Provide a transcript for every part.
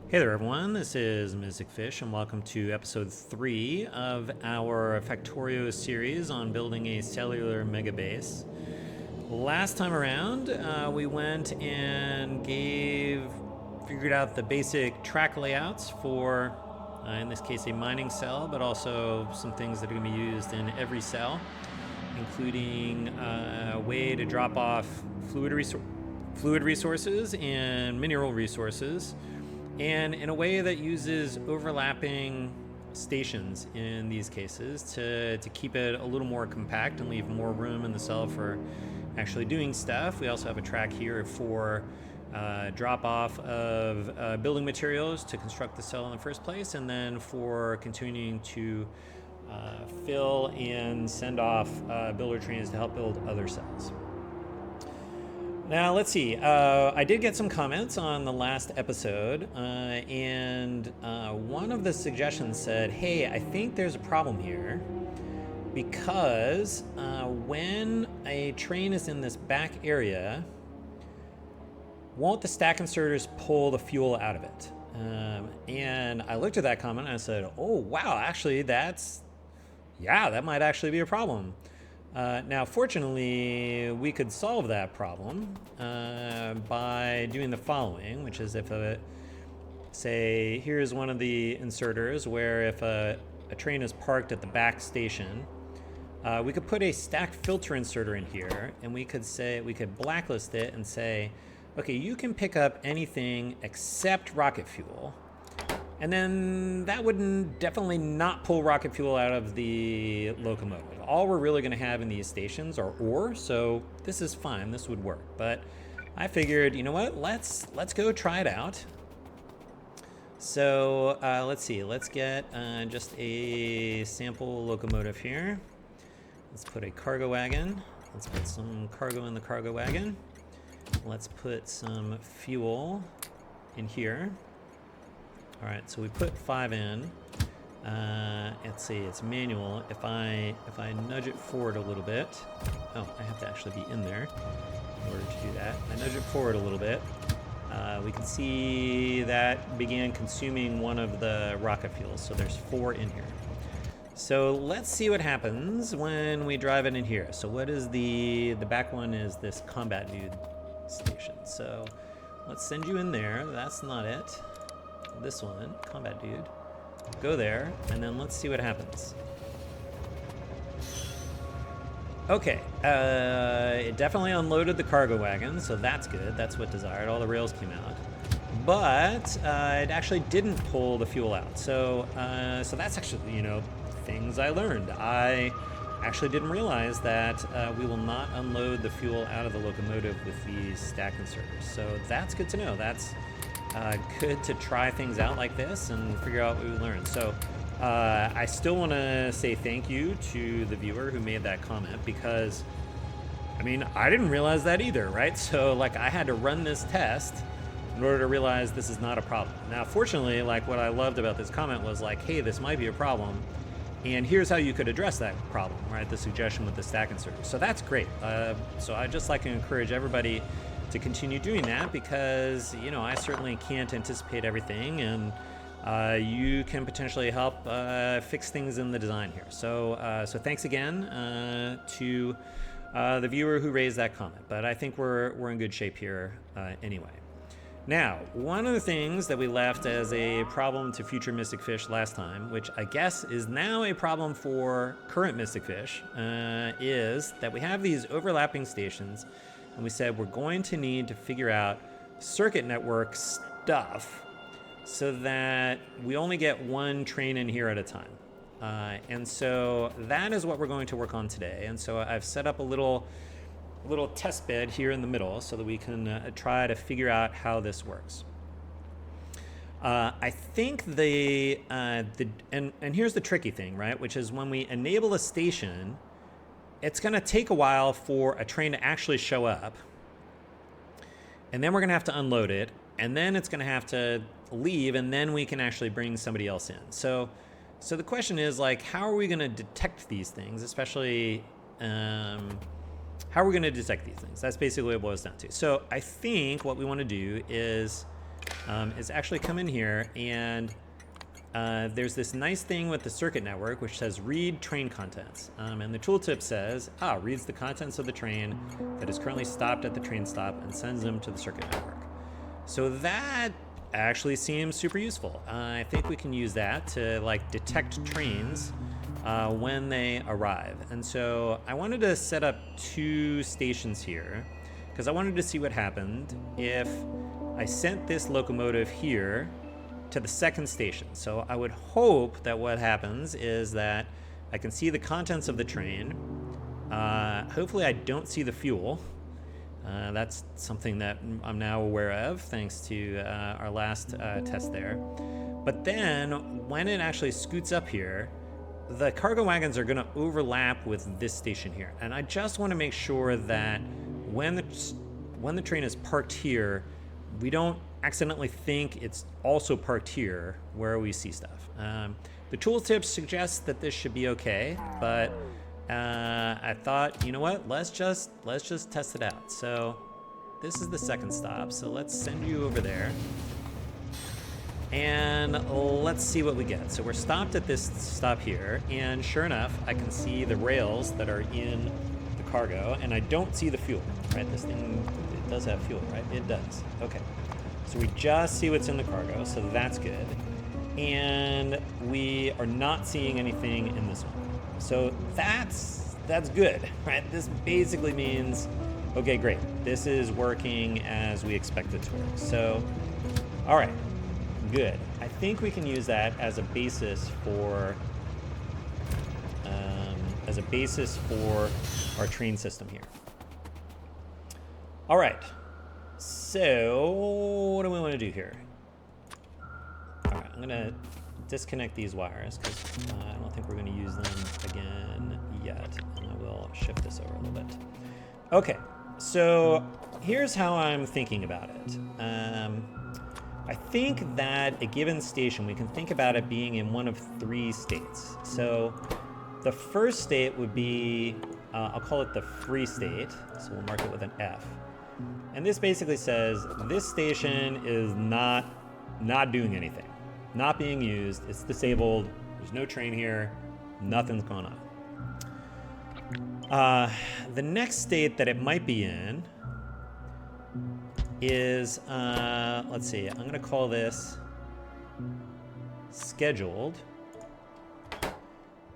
Hey there everyone, this is Mystic Fish and welcome to episode 3 of our Factorio series on building a cellular megabase. Last time around, we went and figured out the basic track layouts for, in this case, a mining cell, but also some things that are going to be used in every cell, including a way to drop off fluid resources and mineral resources, and in a way that uses overlapping stations in these cases to keep it a little more compact and leave more room in the cell for actually doing stuff. We also have a track here for drop off of building materials to construct the cell in the first place, and then for continuing to fill and send off builder trains to help build other cells. Now, let's see. I did get some comments on the last episode, and one of the suggestions said, hey, I think there's a problem here because when a train is in this back area, won't the stack inserters pull the fuel out of it? And I looked at that comment and I said, oh, wow, actually, that might actually be a problem. Now, fortunately, we could solve that problem by doing the following, which is if say, here's one of the inserters where if a train is parked at the back station, we could put a stack filter inserter in here, and we could blacklist it and say, okay, you can pick up anything except rocket fuel. And then that would definitely not pull rocket fuel out of the locomotive. All we're really going to have in these stations are ore, so this is fine. This would work. But I figured, you know what? Let's go try it out. So let's see. Let's get just a sample locomotive here. Let's put a cargo wagon. Let's put some cargo in the cargo wagon. Let's put some fuel in here. All right, so we put 5 in. Let's see, it's manual. If I nudge it forward a little bit, oh, I have to actually be in there in order to do that. I nudge it forward a little bit. We can see that began consuming one of the rocket fuels, so there's 4 in here. So let's see what happens when we drive it in here. So what is the back one is this combat dude station. So let's send you in there. That's not it. This one, combat dude, go there, and then let's see what happens. Okay, it definitely unloaded the cargo wagon, so that's good. That's what desired. All the rails came out, but it actually didn't pull the fuel out. So that's actually, things I learned. I actually didn't realize that we will not unload the fuel out of the locomotive with these stack inserters. So that's good to know. That's good to try things out like this and figure out what we learned. So I still want to say thank you to the viewer who made that comment, because I didn't realize that either, right? So I had to run this test in order to realize this is not a problem. Now, fortunately, what I loved about this comment was hey, this might be a problem, and here's how you could address that problem, right? The suggestion with the stack inserter. So that's great. So I'd just like to encourage everybody to continue doing that, because I certainly can't anticipate everything, and you can potentially help fix things in the design here. So thanks again to the viewer who raised that comment. But I think we're in good shape here anyway. Now, one of the things that we left as a problem to future Mystic Fish last time, which I guess is now a problem for current Mystic Fish, is that we have these overlapping stations. And we said we're going to need to figure out circuit network stuff so that we only get one train in here at a time. And so that is what we're going to work on today. And so I've set up a little test bed here in the middle so that we can try to figure out how this works. I think and here's the tricky thing, right? Which is when we enable a station, it's going to take a while for a train to actually show up, and then we're going to have to unload it, and then it's going to have to leave, and then we can actually bring somebody else in. So the question is, how are we going to detect these things, especially how are we going to detect these things? That's basically what it boils down to. So I think what we want to do is is actually come in here and there's this nice thing with the circuit network which says read train contents. And the tooltip says, reads the contents of the train that is currently stopped at the train stop and sends them to the circuit network. So that actually seems super useful. I think we can use that to like detect trains when they arrive. And so I wanted to set up 2 stations here because I wanted to see what happened if I sent this locomotive here to the second station. So I would hope that what happens is that I can see the contents of the train. Hopefully I don't see the fuel. That's something that I'm now aware of thanks to our last test there. But then when it actually scoots up here, the cargo wagons are going to overlap with this station here. And I just want to make sure that when the train is parked here, we don't accidentally think it's also parked here where we see stuff. The tooltip suggests that this should be okay, but I thought, you know what, let's just test it out. So this is the second stop, so let's send you over there and let's see what we get. So we're stopped at this stop here, and sure enough, I can see the rails that are in the cargo, and I don't see the fuel, right? This thing, it does have fuel, right? It does. Okay. So we just see what's in the cargo, so that's good. And we are not seeing anything in this one. So that's good, right? This basically means, okay, great. This is working as we expect it to work. So, all right, good. I think we can use that as a basis for our train system here. All right. So what do we want to do here? All right, I'm gonna disconnect these wires because I don't think we're going to use them again yet, and I will shift this over a little bit. Okay, so here's how I'm thinking about it. I think that a given station, we can think about it being in one of 3 states. So the first state would be, I'll call it the free state, so we'll mark it with an F. And this basically says this station is not doing anything, not being used, it's disabled, there's no train here, nothing's going on. The next state that it might be in is, let's see, I'm gonna call this scheduled,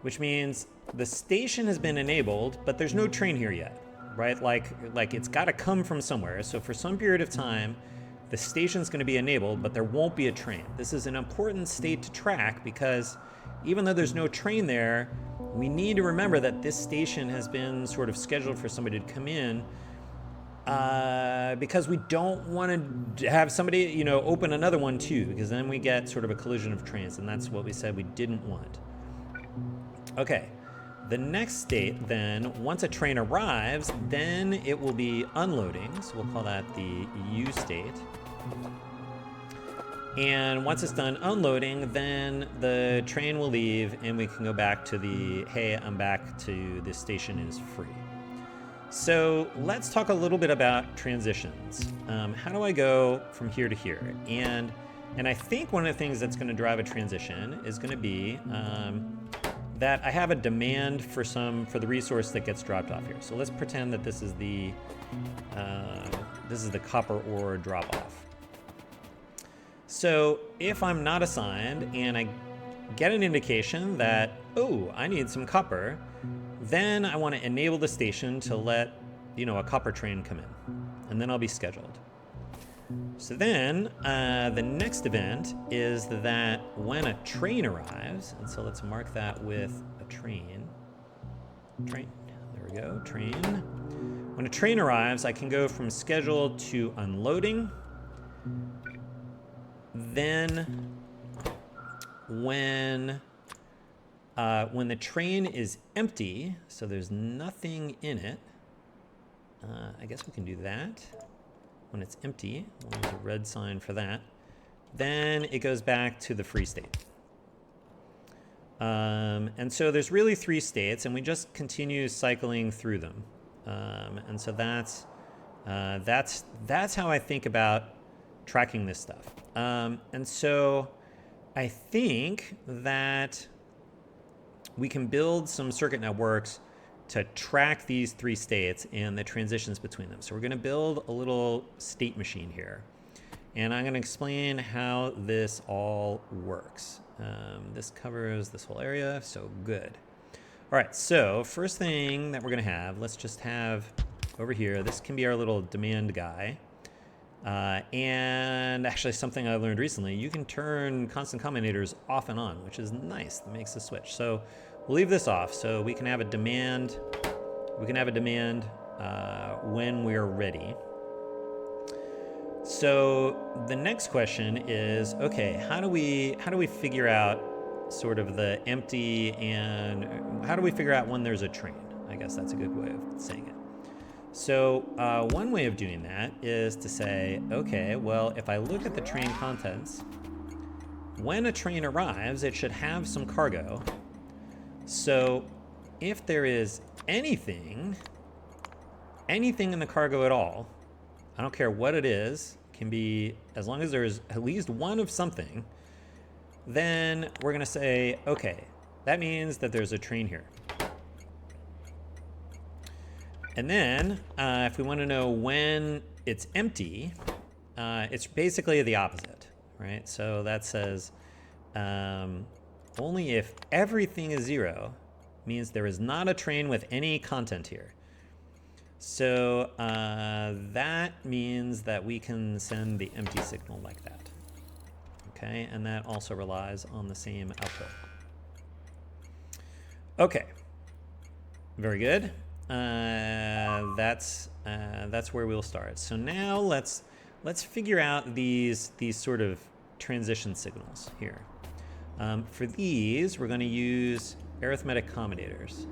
which means the station has been enabled, but there's no train here yet. Right, like it's got to come from somewhere. So for some period of time, the station's going to be enabled, but there won't be a train. This is an important state to track because even though there's no train there, we need to remember that this station has been sort of scheduled for somebody to come in because we don't want to have somebody, open another one too, because then we get sort of a collision of trains, and that's what we said we didn't want. Okay. The next state then, once a train arrives, then it will be unloading. So we'll call that the U state. And once it's done unloading, then the train will leave and we can go back to the, hey, I'm back to this station is free. So let's talk a little bit about transitions. How do I go from here to here? And I think one of the things that's going to drive a transition is going to be that I have a demand for the resource that gets dropped off here. So let's pretend that this is the copper ore drop off. So if I'm not assigned and I get an indication that, oh, I need some copper, then I want to enable the station to let, a copper train come in, and then I'll be scheduled. So then the next event is that when a train arrives, and so let's mark that with a train, there we go, train. When a train arrives, I can go from scheduled to unloading. Then when the train is empty, so there's nothing in it, I guess we can do that. When it's empty, we'll use a red sign for that. Then it goes back to the free state. And so there's really 3 states, and we just continue cycling through them. And so that's how I think about tracking this stuff. And so I think that we can build some circuit networks to track these three states and the transitions between them. So we're going to build a little state machine here. And I'm going to explain how this all works. This covers this whole area, so good. All right, so first thing that we're going to have, let's just have over here, this can be our little demand guy. And actually something I learned recently, you can turn constant combinators off and on, which is nice. That makes the switch. So we'll leave this off so we can have a demand. We can have a demand when we're ready. So the next question is, okay, how do we figure out sort of the empty, and how do we figure out when there's a train? I guess that's a good way of saying it. So one way of doing that is to say, okay, well, if I look at the train contents, when a train arrives, it should have some cargo. So if there is anything in the cargo at all, I don't care what it is, can be, as long as there's at least one of something, then we're going to say, okay, that means that there's a train here. And then if we want to know when it's empty, it's basically the opposite, right? So that says only if everything is 0 means there is not a train with any content here. So that means that we can send the empty signal like that. Okay, and that also relies on the same output. Okay, very good. That's where we'll start. So now let's figure out these sort of transition signals here. For these, we're going to use arithmetic combinators.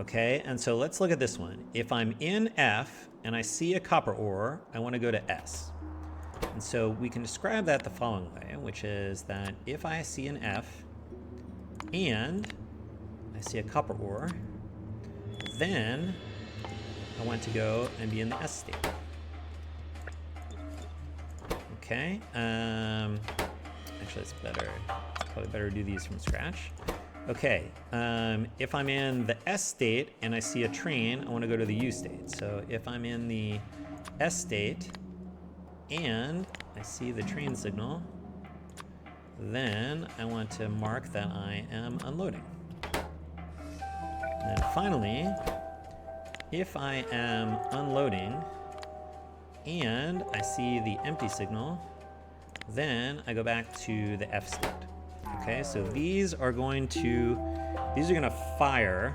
Okay, and so let's look at this one. If I'm in F and I see a copper ore, I want to go to S. And so we can describe that the following way, which is that if I see an F and I see a copper ore, then I want to go and be in the S state. Okay, actually it's probably better to do these from scratch. Okay, if I'm in the S state and I see a train, I want to go to the U state. So if I'm in the S state and I see the train signal, then I want to mark that I am unloading. And then finally, if I am unloading and I see the empty signal, then I go back to the F state. Okay, so these are going to fire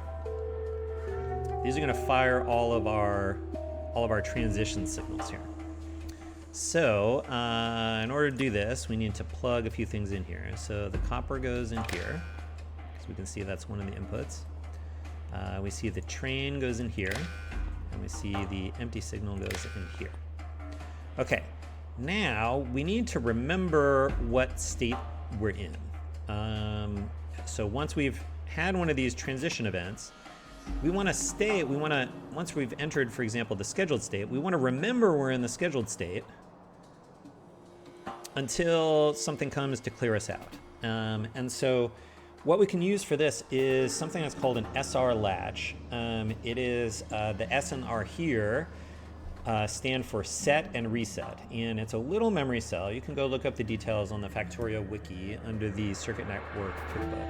all of our transition signals here. So in order to do this, we need to plug a few things in here. So the copper goes in here, because we can see that's one of the inputs. We see the train goes in here, and we see the empty signal goes in here. Okay, now we need to remember what state we're in. So once we've had one of these transition events, once we've entered, for example, the scheduled state, we want to remember we're in the scheduled state until something comes to clear us out. And so what we can use for this is something that's called an SR latch. It is the S and R here stand for set and reset, and it's a little memory cell. You can go look up the details on the Factorio wiki under the circuit network cookbook.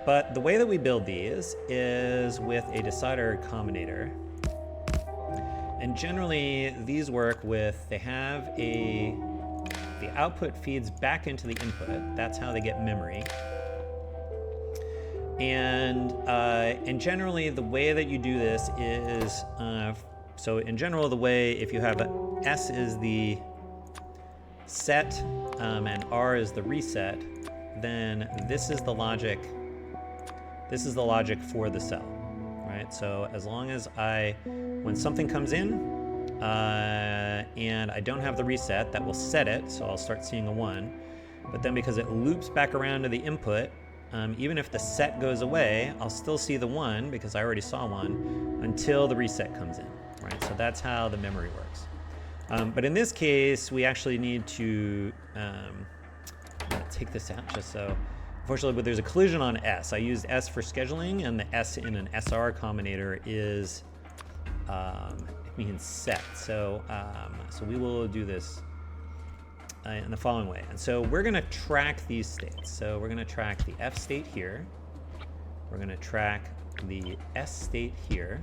But the way that we build these is with a decider combinator. And generally these work with, the output feeds back into the input. That's how they get memory. And generally the way that you do this is, so in general, the way, if you have S is the set and R is the reset, then this is the logic. This is the logic for the cell, right? So as long as when something comes in and I don't have the reset, that will set it. So I'll start seeing a 1. But then because it loops back around to the input, even if the set goes away, I'll still see the 1 because I already saw 1 until the reset comes in. Right, so that's how the memory works. But in this case, we actually need to take this out just so. Unfortunately, but there's a collision on S. I used S for scheduling, and the S in an SR combinator is it means set. So we will do this in the following way. And so we're going to track these states. So we're going to track the F state here. We're going to track the S state here.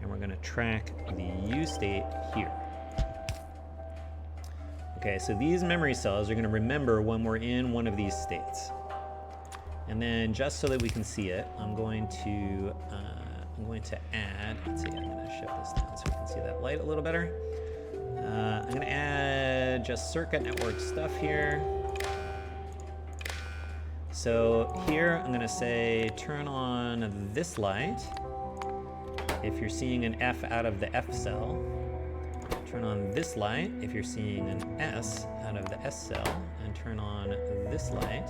And we're going to track the U state here. Okay, so these memory cells are going to remember when we're in one of these states. And then just so that we can see it, I'm going to add, let's see, I'm going to shift this down so we can see that light a little better. I'm going to add just circuit network stuff here. So here I'm going to say turn on this light if you're seeing an F out of the F cell. Turn on this light if you're seeing an S out of the S cell, and turn on this light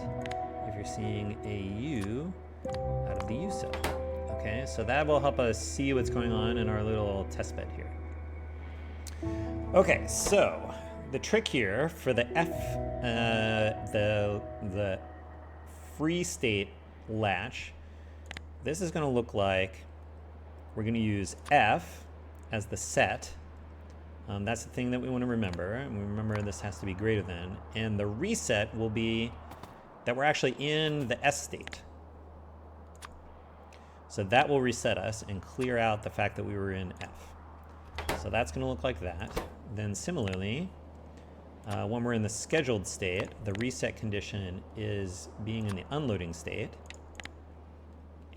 if you're seeing a U out of the U cell. Okay, so that will help us see what's going on in our little test bed here. Okay, so the trick here for the F, the free state latch, this is going to look like we're going to use F as the set. That's the thing that we want to remember. And we remember this has to be greater than. And the reset will be that we're actually in the S state. So that will reset us and clear out the fact that we were in F. So that's going to look like that. Then similarly, when we're in the scheduled state, the reset condition is being in the unloading state.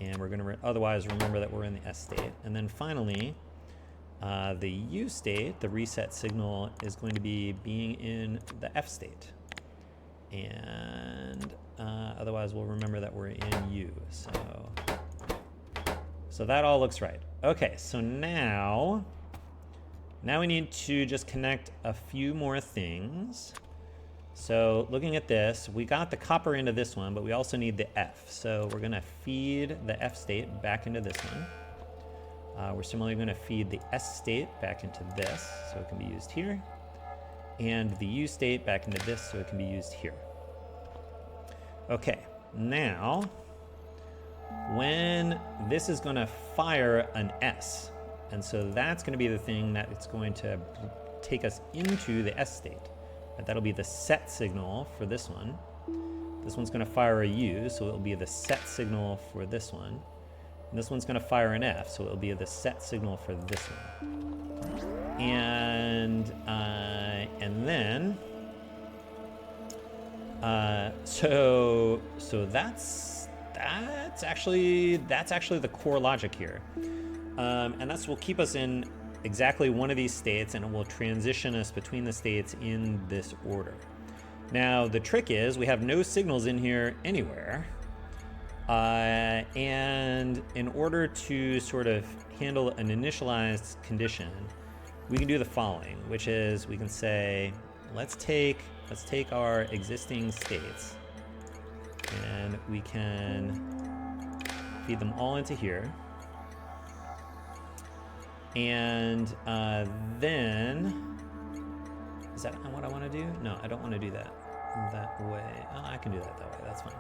And we're going to otherwise remember that we're in the S state. And then finally, the U state, the reset signal, is going to be being in the F state. And otherwise, we'll remember that we're in U. So that all looks right. Okay, so now we need to just connect a few more things. So looking at this, we got the copper into this one, but we also need the F. So we're going to feed the F state back into this one. We're similarly going to feed the S state back into this, so it can be used here. And the U state back into this, so it can be used here. Okay, now, when this is going to fire an S, and so that's going to be the thing that it's going to take us into the S state. That'll be the set signal for this one. This one's going to fire a U, so it'll be the set signal for this one. And this one's going to fire an F, so it'll be the set signal for this one. And then so that's actually the core logic here, and that's will keep us in exactly one of these states, and it will transition us between the states in this order. Now the trick is we have no signals in here anywhere. And in order to sort of handle an initialized condition, we can do the following, which is we can say, let's take our existing states, and we can feed them all into here. And then, is that what I want to do? No, I don't want to do that way. Oh, I can do that way. That's fine.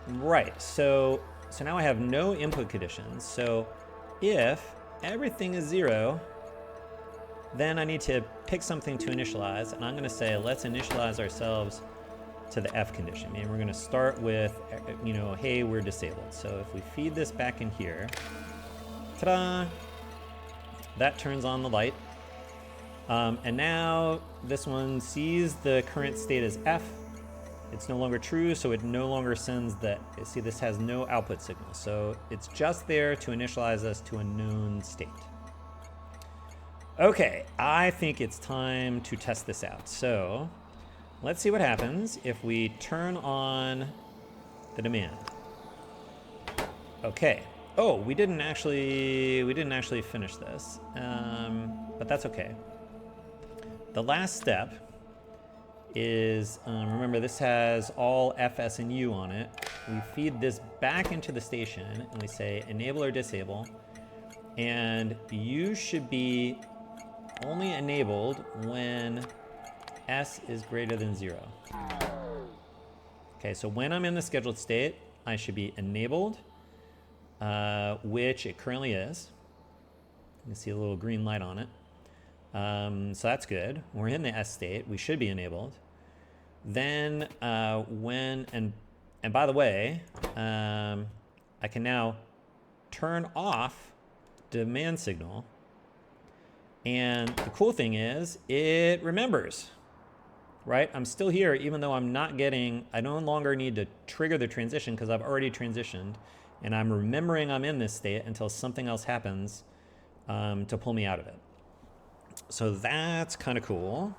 Right, so now I have no input conditions. So if everything is 0, then I need to pick something to initialize, and I'm going to say let's initialize ourselves to the F condition. And we're going to start with, hey, we're disabled. So if we feed this back in here, ta-da, that turns on the light. And now this one sees the current state as F. It's no longer true, so it no longer sends see, this has no output signal. So it's just there to initialize us to a known state. Okay, I think it's time to test this out. So let's see what happens if we turn on the demand. Okay. Oh, we didn't actually finish this, but that's okay. The last step is, remember this has all F, S, and U on it. We feed this back into the station and we say enable or disable, and U should be only enabled when S is greater than 0. Okay, so when I'm in the scheduled state, I should be enabled, which it currently is. You can see a little green light on it. So that's good. We're in the S state. We should be enabled. Then and by the way, I can now turn off demand signal. And the cool thing is it remembers. Right? I'm still here even though I'm not getting, I no longer need to trigger the transition because I've already transitioned, and I'm remembering I'm in this state until something else happens to pull me out of it. So that's kind of cool.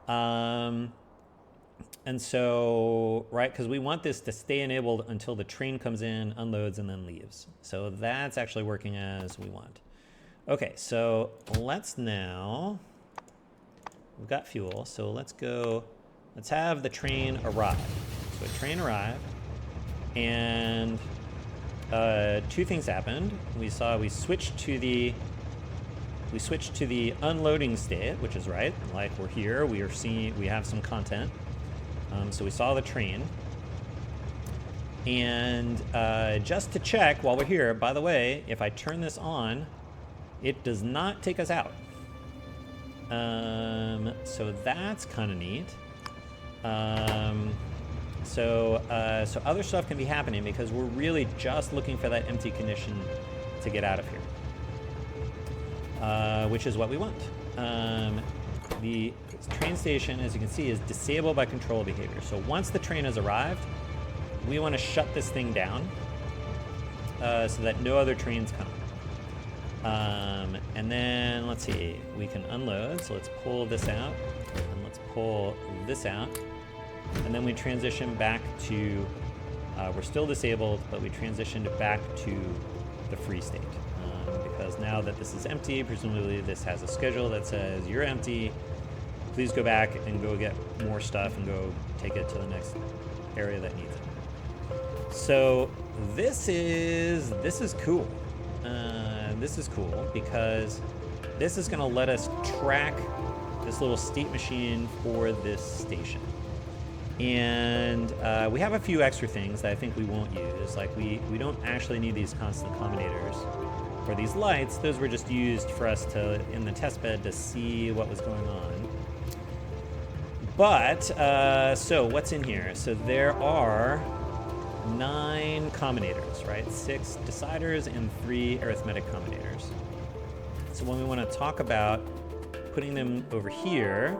And so, right, because we want this to stay enabled until the train comes in, unloads, and then leaves. So that's actually working as we want. Okay, so let's now, we've got fuel, so let's have the train arrive. So a train arrived, and two things happened. We switched to the unloading state, which is right, like we're here, we have some content. So we saw the train. And just to check while we're here, by the way, if I turn this on, it does not take us out. So that's kind of neat. So other stuff can be happening because we're really just looking for that empty condition to get out of here, which is what we want. The train station, as you can see, is disabled by control behavior. So once the train has arrived, we want to shut this thing down so that no other trains come. And then let's see, we can unload. So let's pull this out and let's pull this out. And then we transition back to, we're still disabled, but we transitioned back to the free state. Because now that this is empty, presumably this has a schedule that says you're empty, please go back and go get more stuff and go take it to the next area that needs it. So this is cool. This is cool because this is going to let us track this little state machine for this station. And we have a few extra things that I think we won't use. Like we don't actually need these constant combinators for these lights. Those were just used for us to, in the test bed, to see what was going on. But, so what's in here? So there are 9 combinators, right? 6 deciders and 3 arithmetic combinators. So when we want to talk about putting them over here,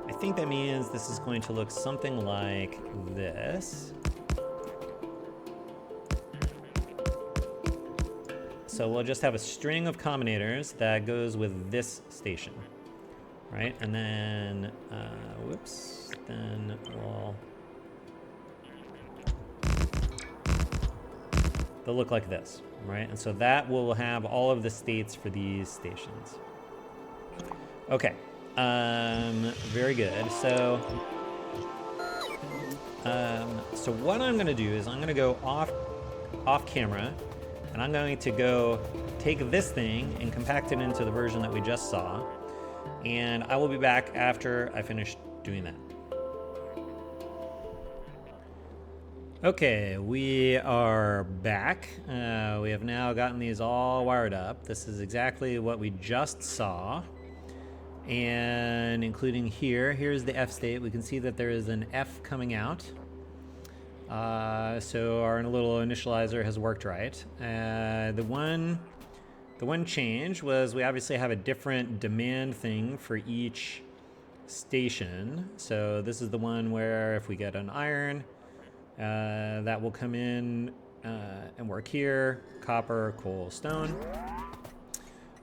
I think that means this is going to look something like this. So we'll just have a string of combinators that goes with this station, right? And then, then they'll look like this, right? And so that will have all of the states for these stations. Okay, very good. So what I'm gonna do is I'm gonna go off camera, and I'm going to go take this thing and compact it into the version that we just saw, and I will be back after I finish doing that. Okay, we are back. We have now gotten these all wired up. This is exactly what we just saw. And including here's the F state. We can see that there is an F coming out. So our little initializer has worked right. The one change was we obviously have a different demand thing for each station. So this is the one where if we get an iron, that will come in and work here, copper, coal, stone.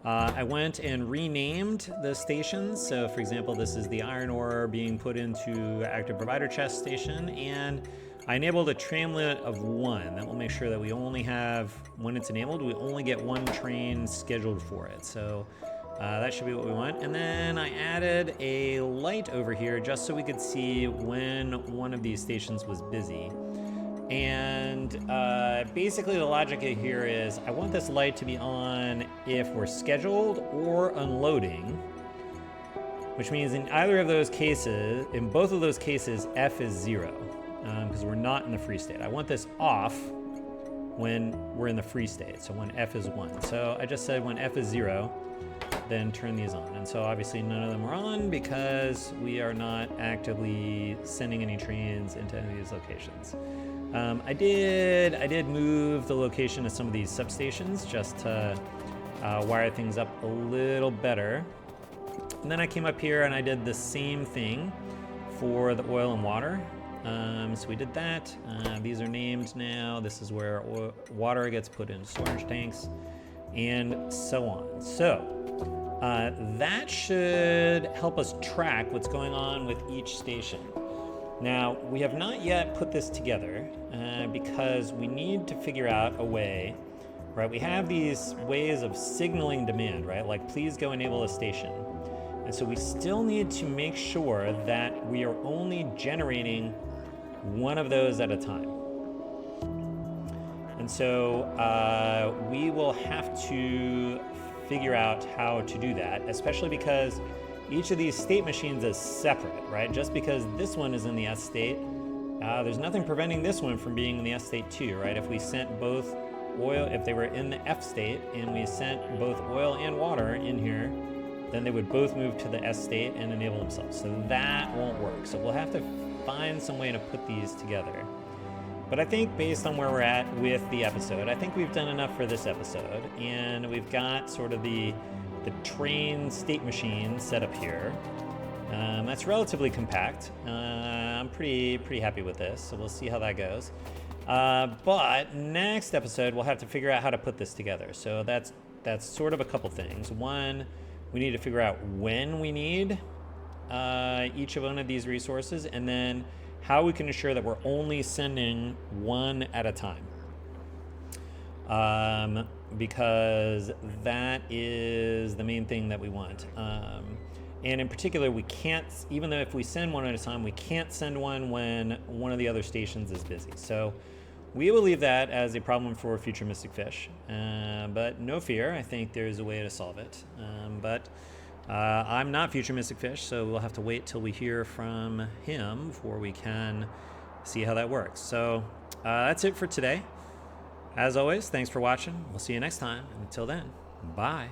I went and renamed the stations. So for example, this is the iron ore being put into active provider chest station, and I enabled a tramlet of 1. That will make sure that we only have, when it's enabled, we only get 1 train scheduled for it. So that should be what we want. And then I added a light over here just so we could see when one of these stations was busy. And basically the logic here is I want this light to be on if we're scheduled or unloading. which means in either of those cases, in both of those cases, f is 0, because we're not in the free state. I want this off when we're in the free state, so when f is 1. So I just said when f is 0, then turn these on. And so obviously none of them are on because we are not actively sending any trains into any of these locations. I did move the location of some of these substations just to wire things up a little better. And then I came up here and I did the same thing for the oil and water. So we did that. These are named now. This is where water gets put into storage tanks and so on. So that should help us track what's going on with each station. Now, we have not yet put this together because we need to figure out a way, right? We have these ways of signaling demand, right? Like, please go enable a station. And so we still need to make sure that we are only generating one of those at a time. And so we will have to figure out how to do that, especially because each of these state machines is separate, right? Just because this one is in the S state, there's nothing preventing this one from being in the S state too, right? If we sent both oil, if they were in the F state and we sent both oil and water in here, then they would both move to the S state and enable themselves. So that won't work. So we'll have to find some way to put these together. But I think based on where we're at with the episode, I think we've done enough for this episode. And we've got sort of the train state machine set up here. That's relatively compact. I'm pretty happy with this, so we'll see how that goes. But next episode, we'll have to figure out how to put this together. So that's sort of a couple things. One, we need to figure out when we need each of one of these resources, and then how we can ensure that we're only sending one at a time. Because that is the main thing that we want. And in particular, we can't, even though if we send one at a time, we can't send one when one of the other stations is busy. So we will leave that as a problem for future Mystic Fish. But no fear, I think there's a way to solve it. But I'm not future Mystic Fish, so we'll have to wait till we hear from him before we can see how that works. So that's it for today. As always, thanks for watching. We'll see you next time. And until then, bye.